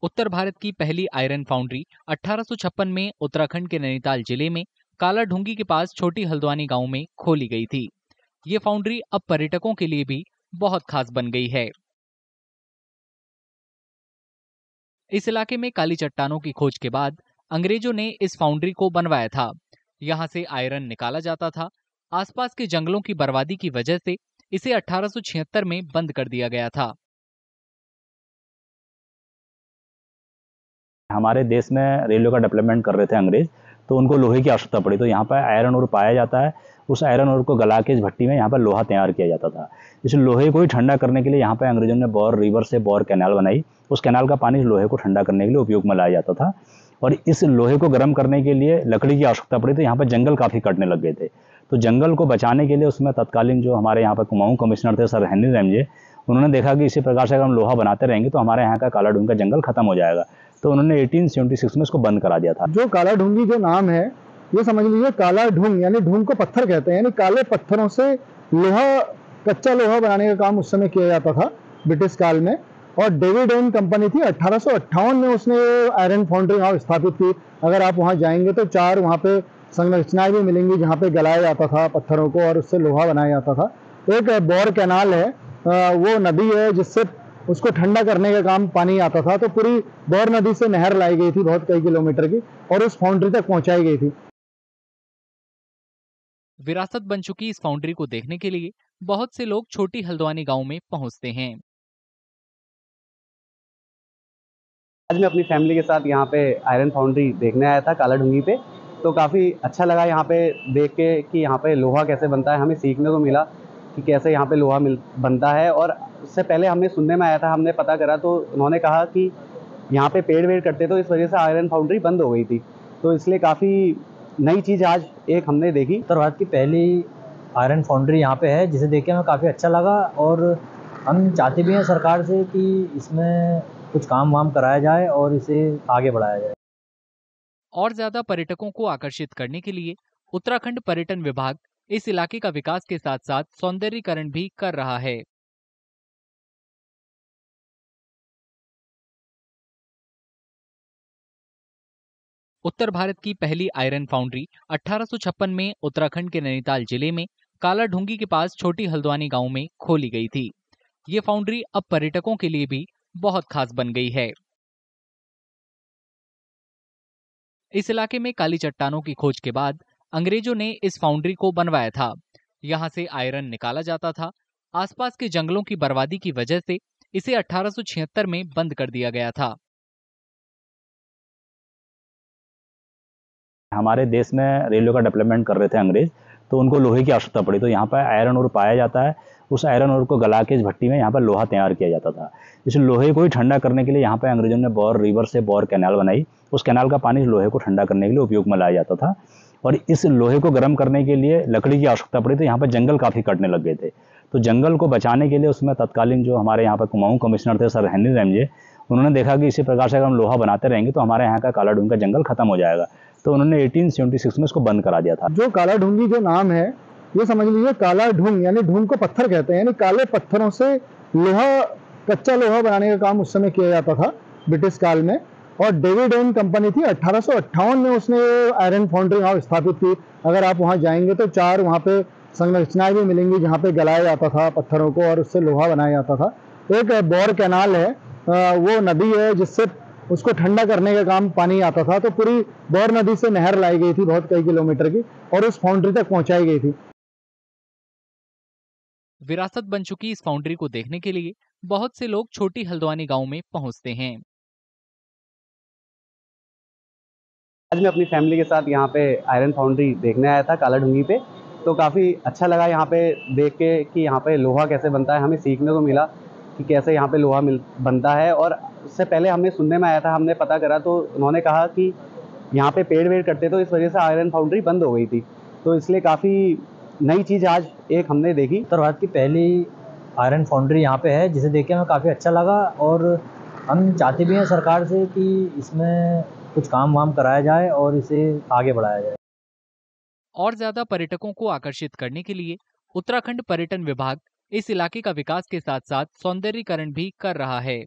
उत्तर भारत की पहली iron foundry 1856 में उत्तराखंड के नैनीताल जिले में काला ढूंगी के पास छोटी हल्द्वानी गांव में खोली गई थी। ये फाउंड्री अब पर्यटकों के लिए भी बहुत खास बन गई है। इस इलाके में काली चट्टानों की खोज के बाद अंग्रेजों ने इस फाउंड्री को बनवाया था। यहाँ से आयरन निकाला जाता था। आसपास के जंगलों की बर्बादी की वजह से इसे 1876 में बंद कर दिया गया था। हमारे देश में रेलवे का डेवलपमेंट कर रहे थे अंग्रेज, तो उनको लोहे की आवश्यकता पड़ी, तो यहाँ पर आयरन ओर पाया जाता है। उस आयरन ओर को गला के इस भट्टी में यहाँ पर लोहा तैयार किया जाता था। इस लोहे को ही ठंडा करने के लिए यहाँ पर अंग्रेजों ने बौर रिवर से बौर कैनाल बनाई। उस कैनाल का पानी इस लोहे को ठंडा करने के लिए उपयोग में लाया जाता था। और इस लोहे को गर्म करने के लिए लकड़ी की आवश्यकता पड़ी, तो यहाँ पर जंगल काफ़ी कटने लग गए थे। तो जंगल को बचाने के लिए उसमें तत्कालीन जो हमारे यहाँ पर कुमाऊं कमिश्नर थे सर हेनरी रैमजे, उन्होंने देखा कि इसी प्रकार से अगर हम लोहा बनाते रहेंगे तो हमारे यहाँ का काला ढूंग का जंगल खत्म हो जाएगा। तो उन्होंने 1876 में इसको बंद करा दिया था। जो काला ढूंगी जो नाम है, ये समझ लीजिए काला ढूंग यानी ढूंग को पत्थर कहते हैं, यानी काले पत्थरों से लोहा, कच्चा लोहा बनाने का काम उस समय किया जाता था ब्रिटिश काल में। और डेविड एंड कंपनी थी, 1858 में उसने आयरन फाउंड्री वहाँ स्थापित की। अगर आप वहाँ जाएंगे तो 4 वहाँ पे संरचनाएं भी मिलेंगी जहाँ पे गलाया जाता था पत्थरों को और उससे लोहा बनाया जाता था। एक बौर कैनाल है, वो नदी है जिससे उसको ठंडा करने का काम पानी आता था। तो पूरी बौर नदी से नहर लाई गई थी बहुत कई किलोमीटर की और उस फाउंड्री तक पहुंचाई गई थी। विरासत बन चुकी इस फाउंड्री को देखने के लिए बहुत से लोग छोटी हल्द्वानी गांव में पहुंचते हैं। आज मैं अपनी फैमिली के साथ यहाँ पे आयरन फाउंड्री देखने आया था काला ढूंगी पे। तो काफ़ी अच्छा लगा यहाँ पे देख के कि यहाँ पे लोहा कैसे बनता है। हमें सीखने को मिला कि कैसे यहाँ पे लोहा बनता है। और उससे पहले हमने सुनने में आया था, हमने पता करा तो उन्होंने कहा कि यहाँ पे पेड़ वेड़ कटते, तो इस वजह से आयरन फाउंड्री बंद हो गई थी। तो इसलिए काफ़ी नई चीज़ आज एक हमने देखी। उत्तर भारत की पहली आयरन फाउंड्री यहाँ पे है, जिसे देख के हमें काफ़ी अच्छा लगा। और हम चाहते भी हैं सरकार से कि इसमें कुछ काम वाम कराया जाए और इसे आगे बढ़ाया जाए। और ज्यादा पर्यटकों को आकर्षित करने के लिए उत्तराखंड पर्यटन विभाग इस इलाके का विकास के साथ साथ सौंदर्यीकरण भी कर रहा है। उत्तर भारत की पहली आयरन फाउंड्री 1856 में उत्तराखंड के नैनीताल जिले में काला ढूंगी के पास छोटी हल्द्वानी गांव में खोली गई थी। ये फाउंड्री अब पर्यटकों के लिए भी बहुत खास बन गई है। इस इलाके में काली चट्टानों की खोज के बाद अंग्रेजों ने इस फाउंड्री को बनवाया था। यहाँ से आयरन निकाला जाता था। आसपास के जंगलों की बर्बादी की वजह से इसे 1876 में बंद कर दिया गया था। हमारे देश में रेलवे का डेवलपमेंट कर रहे थे अंग्रेज, तो उनको लोहे की आवश्यकता पड़ी, तो यहाँ पर आयरन ओर पाया जाता है। उस आयरन ओर को गला के इस भट्टी में यहाँ पर लोहा तैयार किया जाता था। इस लोहे को ही ठंडा करने के लिए यहाँ पर अंग्रेजों ने बौर रिवर से बौर कैनाल बनाई। उस कैनाल का पानी इस लोहे को ठंडा करने के लिए उपयोग में लाया जाता था। और इस लोहे को गर्म करने के लिए लकड़ी की आवश्यकता पड़ी, तो यहाँ पर जंगल काफ़ी कटने लग गए थे। तो जंगल को बचाने के लिए उसमें तत्कालीन जो हमारे यहाँ पर कुमाऊं कमिश्नर थे सर हेनरी रैमजे, उन्होंने देखा कि इसी प्रकार से अगर हम लोहा बनाते रहेंगे तो हमारे यहाँ का काला ढूंग का जंगल खत्म हो जाएगा। तो उन्होंने 1876 में इसको बंद करा दिया था। जो काला ढूंगी जो नाम है, ये समझ लीजिए काला ढूंग यानी ढूंग को पत्थर कहते हैं, यानी काले पत्थरों से लोहा, कच्चा लोहा बनाने का काम उस समय किया जाता था ब्रिटिश काल में। और डेविड एंड कंपनी थी, 1858 में उसने आयरन फाउंड्री वहाँ स्थापित की। अगर आप वहाँ जाएंगे तो 4 वहाँ पे संरचनाएं भी मिलेंगी जहाँ पे गलाया जाता था पत्थरों को और उससे लोहा बनाया जाता था। एक बौर कैनाल है, वो नदी है जिससे उसको ठंडा करने का काम पानी आता था। तो पूरी बौर नदी से नहर लाई गई थी बहुत कई किलोमीटर की और उस फाउंड्री तक पहुंचाई गई थी। विरासत बन चुकी इस फाउंड्री को देखने के लिए बहुत से लोग छोटी हल्द्वानी गांव में पहुंचते हैं। आज मैं अपनी फैमिली के साथ यहाँ पे आयरन फाउंड्री देखने आया था काला ढूंगी पे। तो काफ़ी अच्छा लगा यहाँ पे देख के कि यहाँ पे लोहा कैसे बनता है। हमें सीखने को मिला कि कैसे यहाँ पे लोहा बनता है। और उससे पहले हमने सुनने में आया था, हमने पता करा तो उन्होंने कहा कि यहाँ पे पेड़ वेड़ कटते, तो इस वजह से आयरन फाउंड्री बंद हो गई थी। तो इसलिए काफ़ी नई चीज़ आज एक हमने देखी। उत्तर भारत की पहली आयरन फाउंड्री यहाँ पे है, जिसे देख के हमें काफ़ी अच्छा लगा। और हम चाहते भी हैं सरकार से कि इसमें कुछ काम वाम कराया जाए और इसे आगे बढ़ाया जाए। और ज्यादा पर्यटकों को आकर्षित करने के लिए उत्तराखंड पर्यटन विभाग इस इलाके का विकास के साथ साथ सौंदर्यीकरण भी कर रहा है।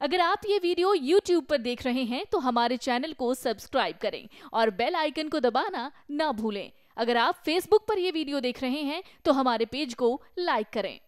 अगर आप ये वीडियो YouTube पर देख रहे हैं तो हमारे चैनल को सब्सक्राइब करें और बेल आइकन को दबाना ना भूलें। अगर आप Facebook पर ये वीडियो देख रहे हैं तो हमारे पेज को लाइक करें।